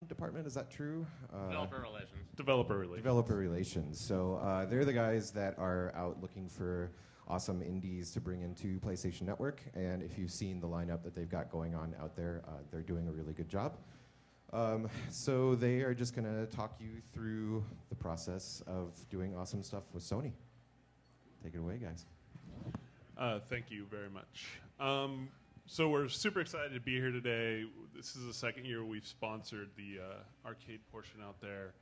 department. Is that true? Developer relations. Developer relations. Developer relations. So they're the guys that are out looking for awesome indies to bring into PlayStation Network. And if you've seen the lineup that they've got going on out there, they're doing a really good job. So they are just going to talk you through the process of doing awesome stuff with Sony. Take it away, guys. Thank you very much. So we're super excited to be here today. This is the second year we've sponsored the arcade portion out there.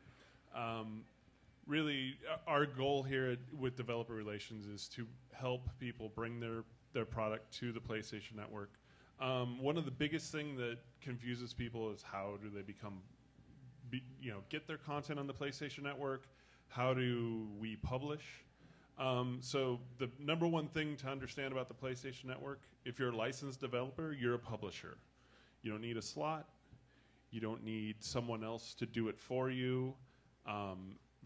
Really, our goal here with Developer Relations is to help people bring their product to the PlayStation Network. One of the biggest things that confuses people is how do they get their content on the PlayStation Network? How do we publish? So the number one thing to understand about the PlayStation Network, if you're a licensed developer, you're a publisher. You don't need a slot. You don't need someone else to do it for you.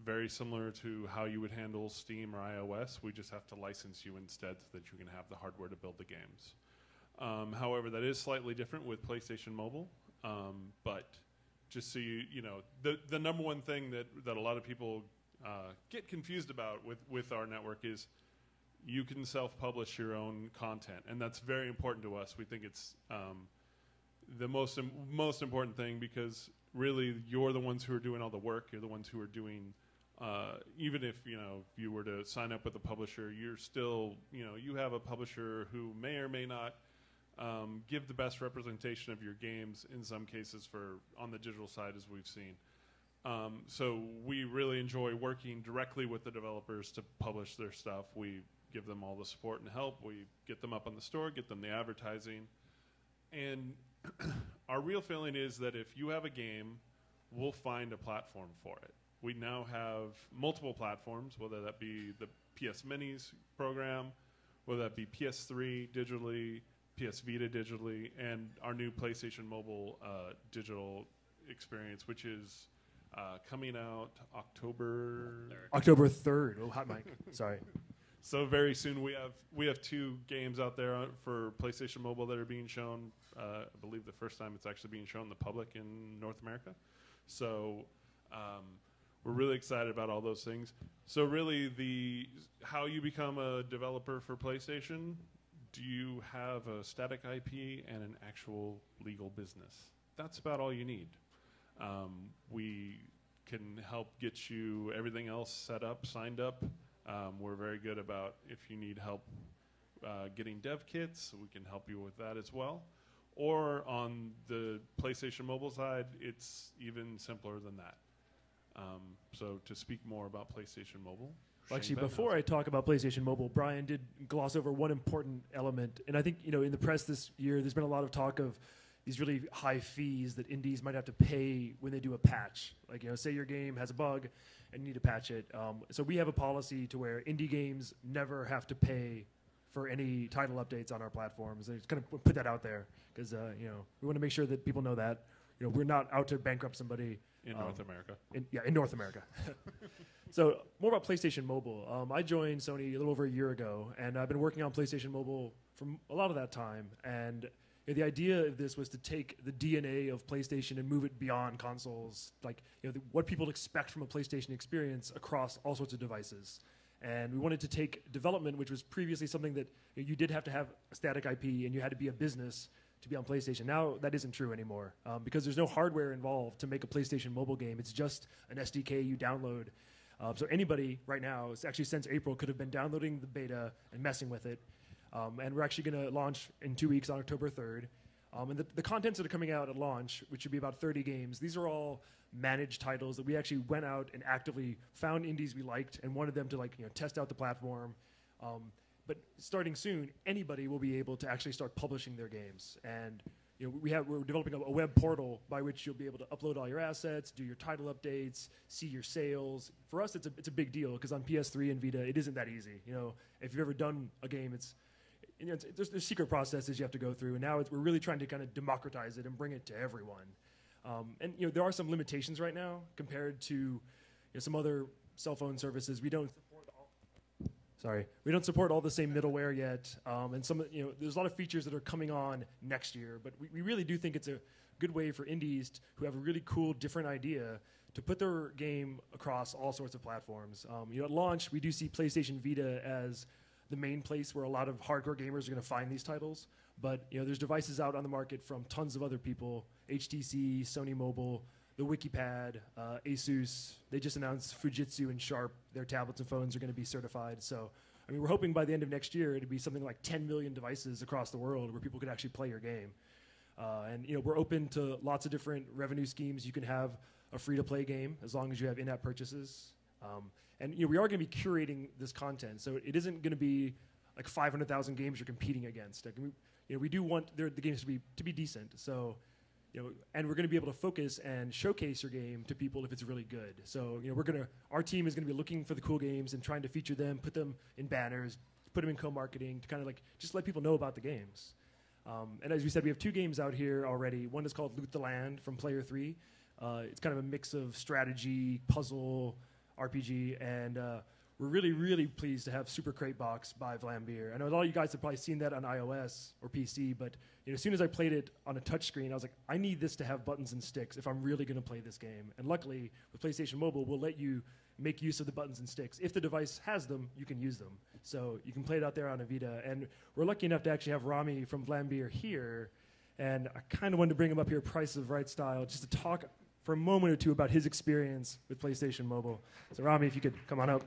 Very similar to how you would handle Steam or iOS. We just have to license you instead so that you can have the hardware to build the games. However, that is slightly different with PlayStation Mobile. But just so you know, the number one thing that a lot of people get confused about with our network is you can self-publish your own content, and that's very important to us. We think it's the most important thing because really you're the ones who are doing all the work. You're the ones who are doing even if you were to sign up with a publisher, you're still you have a publisher who may or may not give the best representation of your games in some cases on the digital side, as we've seen. So we really enjoy working directly with the developers to publish their stuff. We give them all the support and help. We get them up on the store, get them the advertising. And our real feeling is that if you have a game, we'll find a platform for it. We now have multiple platforms, whether that be the PS Minis program, whether that be PS3 digitally, PS Vita digitally, and our new PlayStation Mobile digital experience, which is coming out October 3rd. Oh, hot mic. Sorry. So very soon we have 2 games out there for PlayStation Mobile that are being shown. I believe the first time it's actually being shown in the public in North America. So we're really excited about all those things. So really, how you become a developer for PlayStation? Do you have a static IP and an actual legal business? That's about all you need. We can help get you everything else set up, signed up. We're very good about if you need help getting dev kits, we can help you with that as well. Or on the PlayStation Mobile side, it's even simpler than that. So to speak more about PlayStation Mobile. Actually, before I talk about PlayStation Mobile, Brian did gloss over one important element. And I think, in the press this year, there's been a lot of talk of these really high fees that indies might have to pay when they do a patch. Like, say your game has a bug and you need to patch it. So we have a policy to where indie games never have to pay for any title updates on our platforms. And just kind of put that out there because, we want to make sure that people know that. We're not out to bankrupt somebody. In North America. In North America. So more about PlayStation Mobile. I joined Sony a little over a year ago, and I've been working on PlayStation Mobile for a lot of that time. And the idea of this was to take the DNA of PlayStation and move it beyond consoles, like what people expect from a PlayStation experience across all sorts of devices. And we wanted to take development, which was previously something that you did have to have a static IP and you had to be a business to be on PlayStation. Now that isn't true anymore because there's no hardware involved to make a PlayStation Mobile game. It's just an SDK you download. So anybody right now, actually since April, could have been downloading the beta and messing with it. And we're actually going to launch in 2 weeks on October 3rd. And the contents that are coming out at launch, which should be about 30 games, these are all managed titles that we actually went out and actively found indies we liked and wanted them to test out the platform. But starting soon, anybody will be able to actually start publishing their games. And we're developing a web portal by which you'll be able to upload all your assets, do your title updates, see your sales. For us, it's a big deal because on PS3 and Vita, it isn't that easy. If you've ever done a game, there's secret processes you have to go through, and now we're really trying to kind of democratize it and bring it to everyone. And there are some limitations right now compared to some other cell phone services. We don't support all the same middleware yet, and there's a lot of features that are coming on next year. But we really do think it's a good way for indies who have a really cool, different idea to put their game across all sorts of platforms. At launch, we do see PlayStation Vita as the main place where a lot of hardcore gamers are going to find these titles. But there's devices out on the market from tons of other people: HTC, Sony Mobile, the WikiPad, Asus. They just announced Fujitsu and Sharp. Their tablets and phones are going to be certified. So, we're hoping by the end of next year it'd be something like 10 million devices across the world where people could actually play your game. We're open to lots of different revenue schemes. You can have a free-to-play game as long as you have in-app purchases. We are going to be curating this content, so it isn't going to be like 500,000 games you're competing against. We do want the games to be decent. So, and we're going to be able to focus and showcase your game to people if it's really good. So, our team is going to be looking for the cool games and trying to feature them, put them in banners, put them in co-marketing to kind of just let people know about the games. And as we said, we have 2 games out here already. One is called Loot the Land from Player 3. It's kind of a mix of strategy, puzzle, RPG, and we're really, really pleased to have Super Crate Box by Vlambeer. I know a lot of you guys have probably seen that on iOS or PC, but as soon as I played it on a touchscreen, I was like, I need this to have buttons and sticks if I'm really going to play this game. And luckily, with PlayStation Mobile, we'll let you make use of the buttons and sticks. If the device has them, you can use them. So you can play it out there on a Vita. And we're lucky enough to actually have Rami from Vlambeer here. And I kind of wanted to bring him up here, Price of Right style, just to talk for a moment or two about his experience with PlayStation Mobile. So Rami, if you could come on up.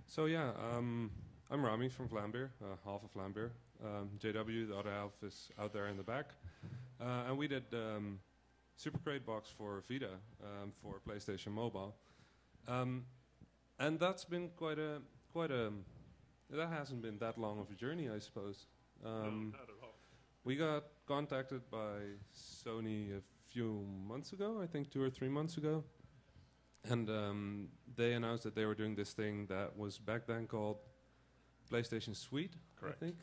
So yeah, I'm Rami from Vlambeer, half of Vlambeer. JW, the other half, is out there in the back. And we did Super Crate Box for Vita for PlayStation Mobile. And that's been that hasn't been that long of a journey, I suppose. No, not at all. We got contacted by Sony a few months ago, I think 2 or 3 months ago. And they announced that they were doing this thing that was back then called PlayStation Suite, Correct. I think.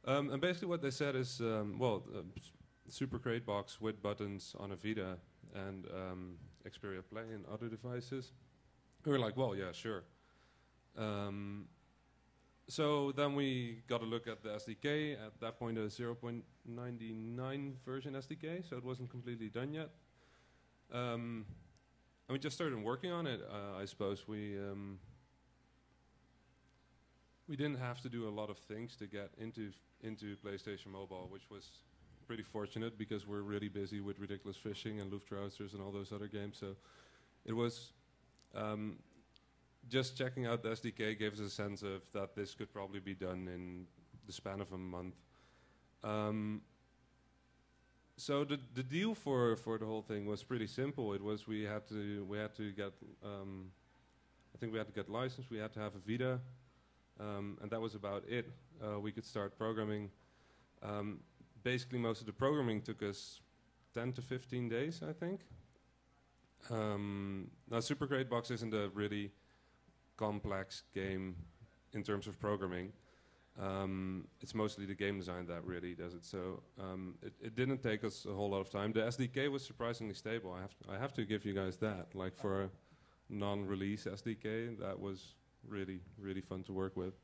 And basically what they said is, Super Crate Box with buttons on a Vita and Xperia Play and other devices. We were like, well, yeah, sure. So then we got a look at the SDK. At that point, a 0.99 version SDK, so it wasn't completely done yet. And we just started working on it. I suppose we didn't have to do a lot of things to get into PlayStation Mobile, which was pretty fortunate because we're really busy with Ridiculous Fishing and Luftrausers and all those other games. So it was just checking out the SDK gave us a sense of that this could probably be done in the span of a month. So the deal for the whole thing was pretty simple. It was we had to get I think we had to get licensed. We had to have a Vita, and that was about it. We could start programming. Basically, most of the programming took us 10 to 15 days, I think. Now, Super Crate Box isn't a really complex game in terms of programming. It's mostly the game design that really does it. So it didn't take us a whole lot of time. The SDK was surprisingly stable. I have to give you guys that. Like for a non-release SDK, that was really, really fun to work with.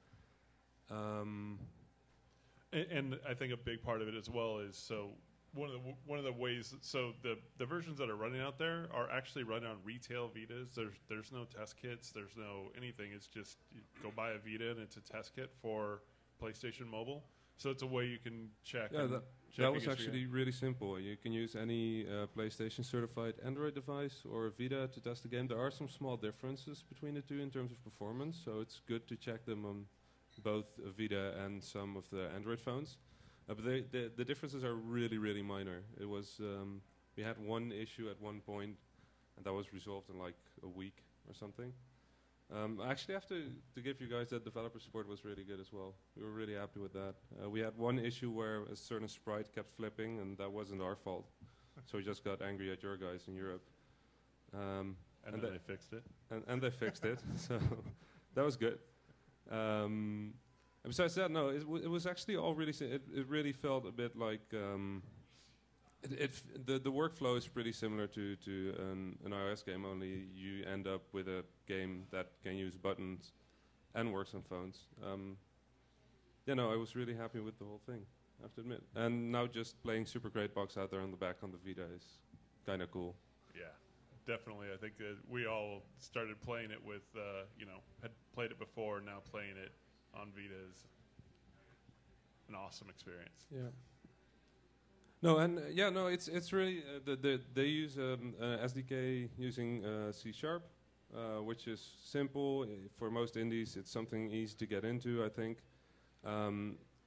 And I think a big part of it as well is one of the ways. So the versions that are running out there are actually running on retail Vitas. There's no test kits. There's no anything. It's just you go buy a Vita and it's a test kit for PlayStation Mobile. So it's a way you can check. Yeah, that was actually really simple. You can use any PlayStation certified Android device or a Vita to test the game. There are some small differences between the two in terms of performance, so it's good to check them on both Vita and some of the Android phones. But the differences are really, really minor. It was we had one issue at one point, and that was resolved in like a week or something. I actually have to give you guys that developer support was really good as well. We were really happy with that. We had one issue where a certain sprite kept flipping, and that wasn't our fault. So we just got angry at your guys in Europe. And then they fixed it. And they fixed it, so that was good. And besides that, no, it was actually all really. It really felt a bit like the workflow is pretty similar to an iOS game. Only you end up with a game that can use buttons and works on phones. I was really happy with the whole thing, I have to admit. And now just playing Super Great Box out there on the back on the Vita is kind of cool. Yeah, definitely. I think that we all started playing it with, had played it before. Now playing it on Vita is an awesome experience. Yeah. No, and it's really they use SDK using C#, which is simple for most indies. It's something easy to get into, I think.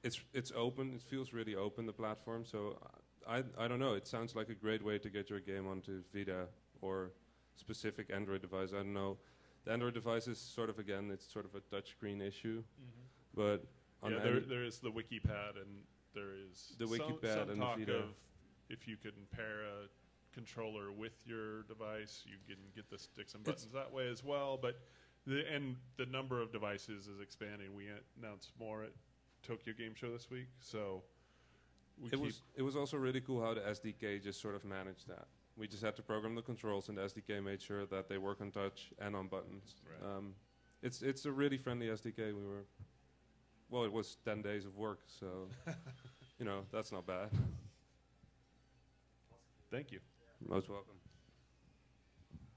It's open. It feels really open, the platform. So I don't know. It sounds like a great way to get your game onto Vita or specific Android device. I don't know. The Android device is sort of, again, it's sort of a touchscreen issue. But on there is the WikiPad, and there is the WikiPad some and talk the Vita. of if you can pair a controller with your device, you can get the sticks and buttons that way as well. But the number of devices is expanding. We announced more at Tokyo Game Show this week, so it was also really cool how the SDK just sort of managed that. We just had to program the controls, and the SDK made sure that they work on touch and on buttons. Right. It's a really friendly SDK. It was 10 days of work, so that's not bad. Thank you. Most welcome.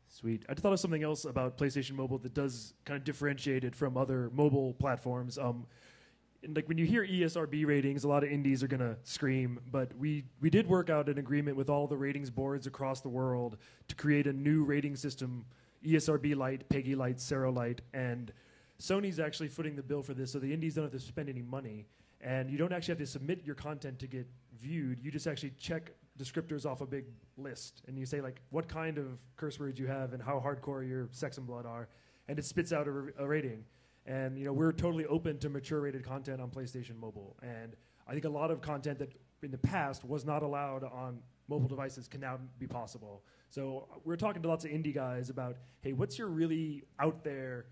Sweet. I thought of something else about PlayStation Mobile that does kind of differentiate it from other mobile platforms. And like when you hear ESRB ratings, a lot of indies are going to scream, but we did work out an agreement with all the ratings boards across the world to create a new rating system, ESRB Lite, PEGI Lite, Sero Lite, and Sony's actually footing the bill for this, so the indies don't have to spend any money, and you don't actually have to submit your content to get viewed. You just actually check descriptors off a big list, and you say like what kind of curse words you have and how hardcore your sex and blood are, and it spits out a rating. And we're totally open to mature rated content on PlayStation Mobile, and I think a lot of content that in the past was not allowed on mobile devices can now be possible. So we're talking to lots of indie guys about, hey, what's your really out there,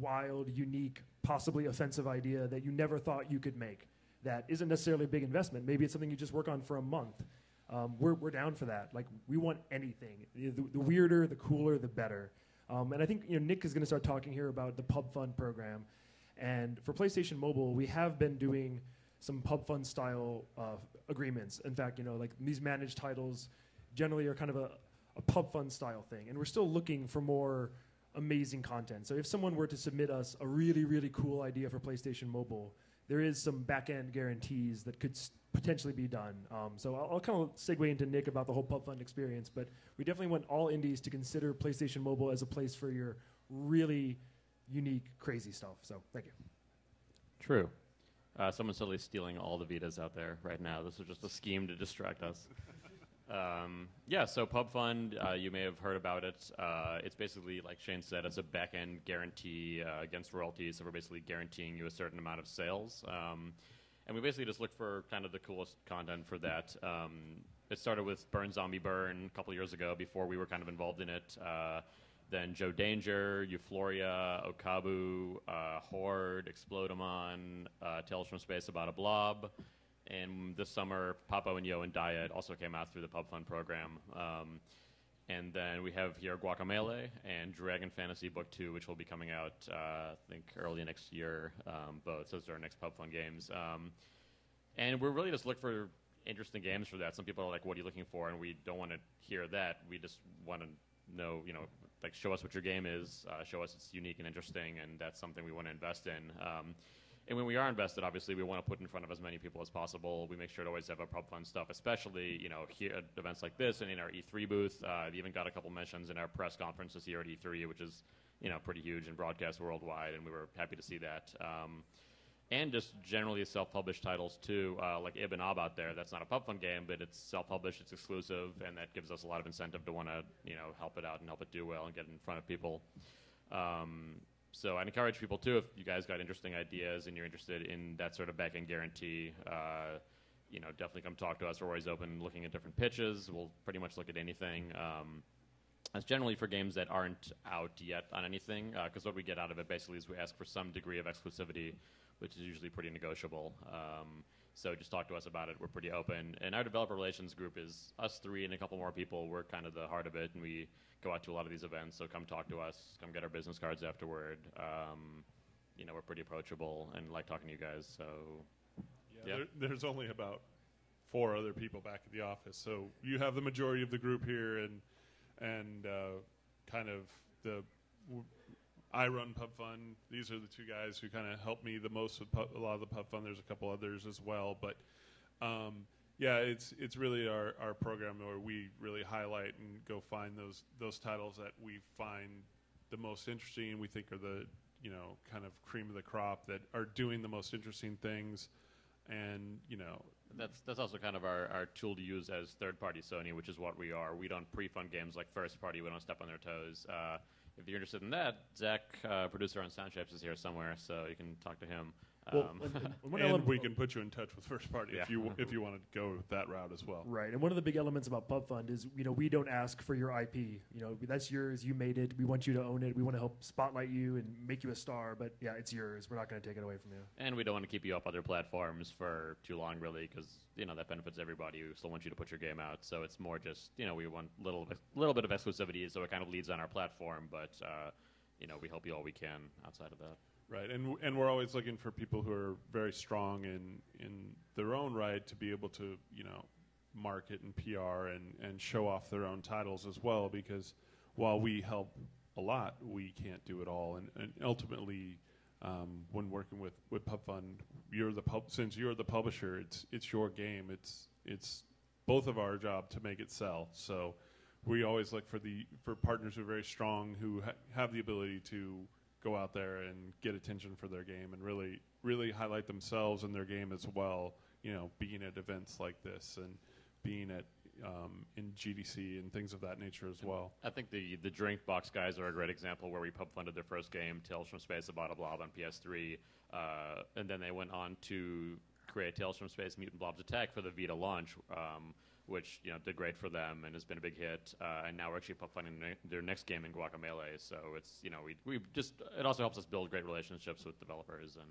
wild, unique, possibly offensive idea that you never thought you could make that isn't necessarily a big investment? Maybe it's something you just work on for a month. We're down for that. Like, we want anything. The weirder, the cooler, the better. And I think Nick is going to start talking here about the Pub Fund program. And for PlayStation Mobile, we have been doing some Pub Fund style agreements. In fact, like these managed titles generally are kind of a Pub Fund style thing. And we're still looking for more amazing content. So if someone were to submit us a really, really cool idea for PlayStation Mobile, there is some back-end guarantees that could potentially be done. So I'll kind of segue into Nick about the whole Pub Fund experience, but we definitely want all indies to consider PlayStation Mobile as a place for your really unique, crazy stuff. So thank you. True. Someone's totally stealing all the Vitas out there right now. This was just a scheme to distract us. So Pub Fund, you may have heard about it. It's basically, like Shane said, it's a back-end guarantee against royalties, so we're basically guaranteeing you a certain amount of sales. And we basically just look for kind of the coolest content for that. It started with Burn Zombie Burn a couple years ago before we were kind of involved in it. Then Joe Danger, Euphoria, Okabu, Horde, Explodamon, Tales from Space About a Blob. And this summer, Papo and Yo and Diet also came out through the Pub Fund program. And then we have here Guacamelee and Dragon Fantasy Book 2, which will be coming out, I think, early next year, both. So those are our next Pub Fund games. And we're really just looking for interesting games for that. Some people are like, what are you looking for? And we don't want to hear that. We just want to know, like, show us what your game is, show us it's unique and interesting, and that's something we want to invest in. And when we are invested, obviously, we want to put in front of as many people as possible. We make sure to always have our Pub Fund stuff, especially, here at events like this and in our E3 booth. I've even got a couple mentions in our press conferences here at E3, which is, pretty huge and broadcast worldwide, and we were happy to see that. And just generally self-published titles, too, like Ib and Ob out there. That's not a Pub Fund game, but it's self-published, it's exclusive, and that gives us a lot of incentive to want to, help it out and help it do well and get it in front of people. So I'd encourage people, too, if you guys got interesting ideas and you're interested in that sort of back-end guarantee, definitely come talk to us. We're always open looking at different pitches. We'll pretty much look at anything. That's generally for games that aren't out yet on anything, because what we get out of it basically is we ask for some degree of exclusivity which is usually pretty negotiable. So just talk to us about it. We're pretty open. And our developer relations group is us three and a couple more people. We're kind of the heart of it, and we go out to a lot of these events. So come talk to us. Come get our business cards afterward. We're pretty approachable and like talking to you guys. So yeah. There's only about 4 other people back at the office. So you have the majority of the group here, and kind of I run Pub Fun. These are the 2 guys who kind of help me the most with a lot of the Pub Fun. There's a couple others as well, but it's really our program where we really highlight and go find those titles that we find the most interesting. We think are the kind of cream of the crop that are doing the most interesting things, and That's also kind of our tool to use as third-party Sony, which is what we are. We don't pre-fund games like first-party. We don't step on their toes. If you're interested in that, Zach, producer on Soundshapes, is here somewhere, so you can talk to him. And we can put you in touch with first party if you want to go that route as well. Right, and one of the big elements about Pub Fund is we don't ask for your IP. That's yours. You made it. We want you to own it. We want to help spotlight you and make you a star. But yeah, it's yours. We're not going to take it away from you. And we don't want to keep you up other platforms for too long, really, because that benefits everybody. We still want you to put your game out. So it's more just we want little bit of exclusivity, so it kind of leads on our platform. But we help you all we can outside of that. Right, and we're always looking for people who are very strong in their own right to be able to market and PR and show off their own titles as well, because while we help a lot, we can't do it all, and ultimately when working with Pub Fund, since you're the publisher, it's your game, it's both of our job to make it sell. So we always look for partners who are very strong, who have the ability to go out there and get attention for their game and really highlight themselves and their game as well, being at events like this and being at in GDC and things of that nature as well. I think the Drink Box guys are a great example where we pub funded their first game, Tales from Space, A Bottle Blob on PS3, and then they went on to create Tales from Space, Mutant Blobs Attack for the Vita launch, which did great for them and has been a big hit. And now we're actually pub funding their next game in Guacamelee. So it's we just it also helps us build great relationships with developers, and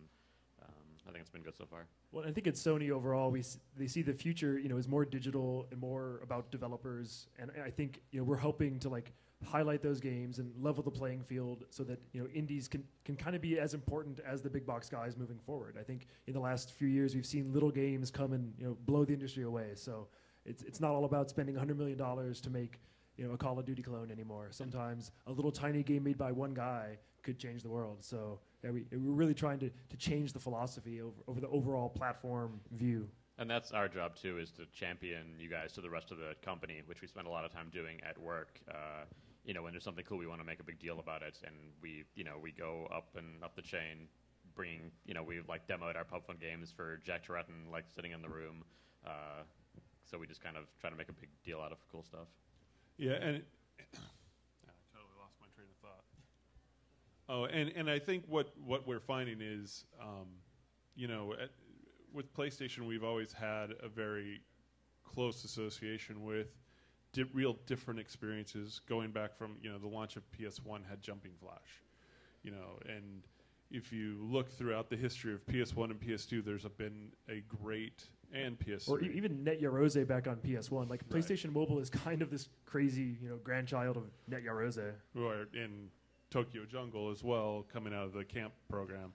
I think it's been good so far. Well, I think at Sony overall, they see the future is more digital and more about developers, and I think we're helping to highlight those games and level the playing field so that indies can kind of be as important as the big box guys moving forward. I think in the last few years we've seen little games come and blow the industry away. So it's not all about spending $100 million to make a Call of Duty clone anymore. Sometimes a little tiny game made by one guy could change the world. So yeah, we're really trying to change the philosophy over the overall platform view. And that's our job too, is to champion you guys to the rest of the company, which we spend a lot of time doing at work. When there's something cool, we want to make a big deal about it, and we go up the chain, bringing we demoed our Pub Fun games for Jack Touretton, sitting in the room. So we just kind of try to make a big deal out of cool stuff. Yeah, and I totally lost my train of thought. Oh, and I think what we're finding is, with PlayStation, we've always had a very close association with real different experiences, going back from the launch of PS1 had Jumping Flash, and if you look throughout the history of PS1 and PS2, there's been a great, and PS3. Or even Net Yaroze back on PS1. PlayStation Mobile is kind of this crazy, grandchild of Net Yaroze. Or in Tokyo Jungle as well, coming out of the camp program.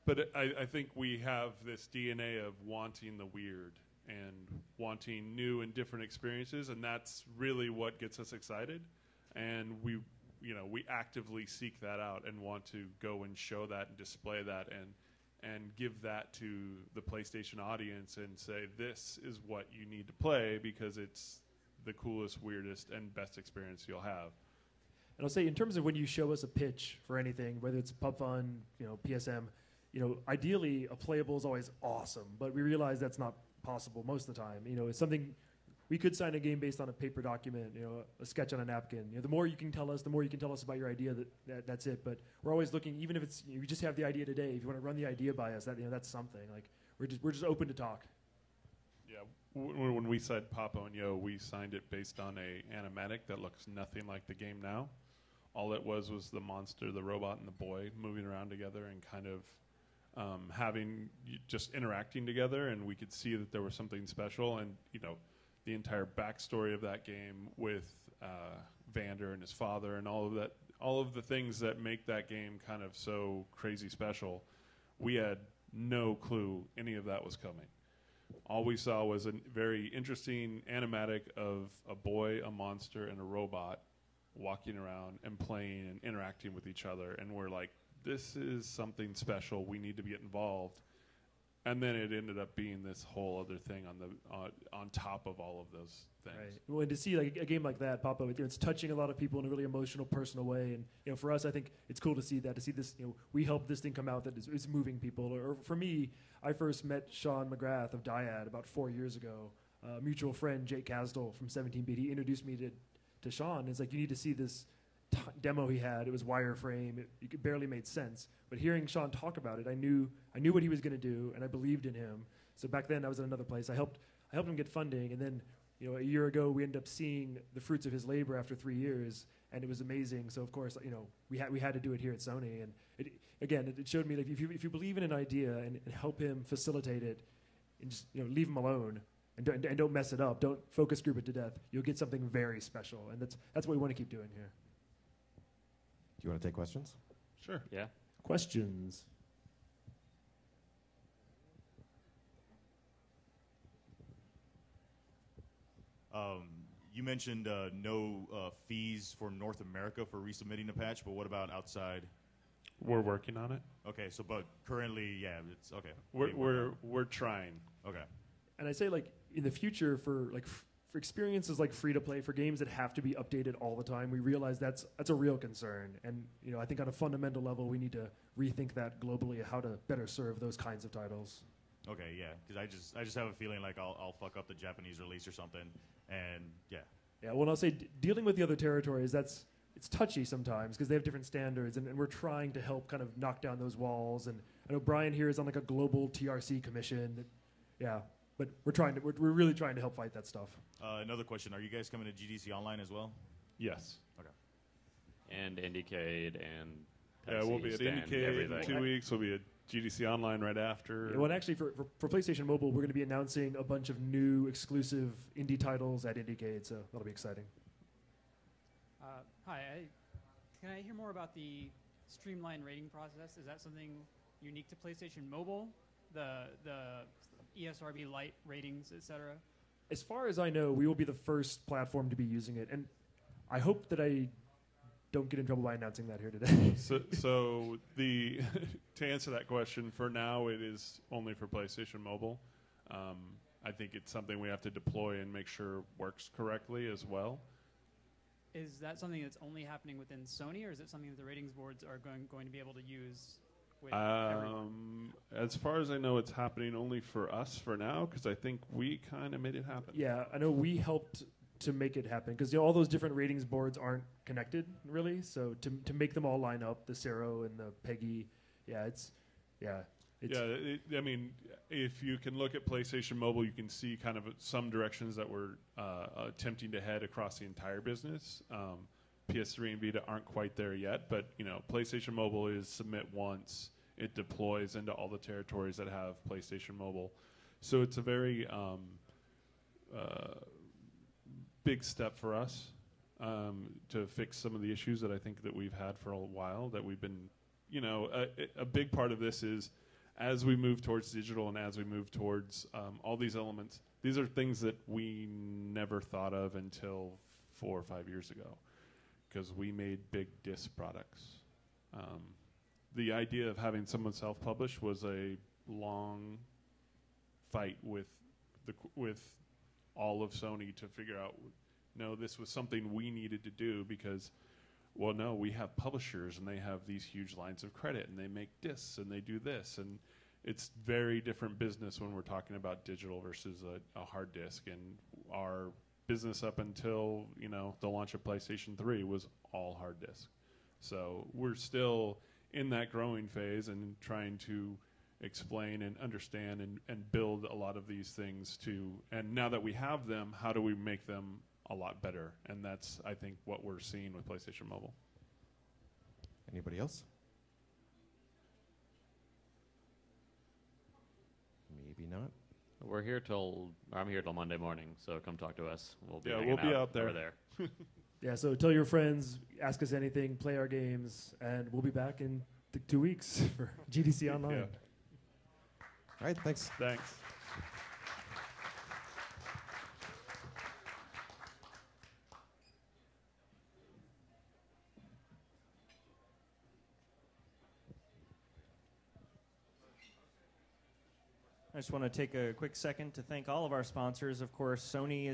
But I think we have this DNA of wanting the weird and wanting new and different experiences, and that's really what gets us excited. And we actively seek that out and want to go and show that and display that and give that to the PlayStation audience and say, this is what you need to play because it's the coolest, weirdest, and best experience you'll have. And I'll say, in terms of when you show us a pitch for anything, whether it's Pub Fun, PSM, ideally a playable is always awesome, but we realize that's not possible most of the time. It's something we could sign a game based on a paper document, a sketch on a napkin. The more you can tell us about your idea. That's it. But we're always looking, even if it's you just have the idea today. If you want to run the idea by us, that's something. We're just open to talk. Yeah, when we said Papa and Yo, we signed it based on a animatic that looks nothing like the game now. All it was the monster, the robot, and the boy moving around together and kind of just interacting together, and we could see that there was something special. And the entire backstory of that game with Vander and his father, and all of the things that make that game kind of so crazy special. We had no clue any of that was coming. All we saw was a very interesting animatic of a boy, a monster, and a robot walking around and playing and interacting with each other. And we're like, this is something special. We need to get involved. And then it ended up being this whole other thing on top of all of those things. Right. Well, and to see like a game like that pop up, it's touching a lot of people in a really emotional, personal way. And for us, I think it's cool to see that. To see this, we helped this thing come out that is moving people. Or for me, I first met Sean McGrath of Dyad about 4 years ago. A mutual friend, Jake Kasdal from 17-bit, he introduced me to Sean. It's like, you need to see this demo he had. It was wireframe. It barely made sense. But hearing Sean talk about it, I knew what he was going to do, and I believed in him. So back then, I was at another place. I helped him get funding, and then a year ago, we ended up seeing the fruits of his labor after 3 years, and it was amazing. So of course, we had to do it here at Sony, and it showed me like if you believe in an idea and help him facilitate it, and just leave him alone. And don't mess it up. Don't focus group it to death. You'll get something very special, and that's what we want to keep doing here. Do you want to take questions? Sure. Yeah. Questions? You mentioned no fees for North America for resubmitting a patch, but what about outside? We're working on it. Okay, but currently, yeah, it's okay. We're trying. Okay. And I say, like, in the future, for experiences like free to play, for games that have to be updated all the time, we realize that's a real concern. And I think on a fundamental level, we need to rethink that globally, how to better serve those kinds of titles. Okay, yeah, because I just have a feeling like I'll fuck up the Japanese release or something, and yeah. Yeah, well, I'll say dealing with the other territories, it's touchy sometimes because they have different standards, and we're trying to help kind of knock down those walls. And I know Brian here is on like a global TRC commission. Yeah. But we're really trying to help fight that stuff. Another question: are you guys coming to GDC Online as well? Yes. Okay. And Indiecade and yeah, we'll be at Indiecade in 2 weeks. We'll be at GDC Online right after. Yeah, well, and actually, for PlayStation Mobile, we're going to be announcing a bunch of new exclusive indie titles at Indiecade, so that'll be exciting. Hi. Can I hear more about the streamlined rating process? Is that something unique to PlayStation Mobile? The ESRB Lite ratings, etc.? As far as I know, we will be the first platform to be using it, and I hope that I don't get in trouble by announcing that here today. so to answer that question, for now it is only for PlayStation Mobile. I think it's something we have to deploy and make sure works correctly as well. Is that something that's only happening within Sony, or is it something that the ratings boards are going to be able to use? As far as I know, it's happening only for us for now, because I think we kind of made it happen. Yeah, I know we helped to make it happen, because all those different ratings boards aren't connected, really. So to make them all line up, the Cero and the Peggy, I mean, if you can look at PlayStation Mobile, you can see kind of some directions that we're attempting to head across the entire business. PS3 and Vita aren't quite there yet, but PlayStation Mobile is submit once, it deploys into all the territories that have PlayStation Mobile. So it's a very big step for us to fix some of the issues that I think that we've had for a while. That we've been, a big part of this is as we move towards digital and as we move towards all these elements. These are things that we never thought of until 4 or 5 years ago, because we made big disc products. The idea of having someone self-publish was a long fight with all of Sony to figure out, no, this was something we needed to do because, well, no, we have publishers and they have these huge lines of credit and they make discs and they do this. And it's very different business when we're talking about digital versus a hard disk. And our business up until the launch of PlayStation 3 was all hard disk. So we're still in that growing phase and trying to explain and understand and build a lot of these things and now that we have them, how do we make them a lot better? And that's, I think, what we're seeing with PlayStation Mobile. Anybody else? maybe not. We're here till I'm here till Monday morning, so come talk to us. We'll be Yeah, hanging we'll be out there. over there. Yeah, so tell your friends, ask us anything, play our games, and we'll be back in 2 weeks for GDC Online. Yeah. All right, thanks. Thanks. I just want to take a quick second to thank all of our sponsors. Of course, Sony is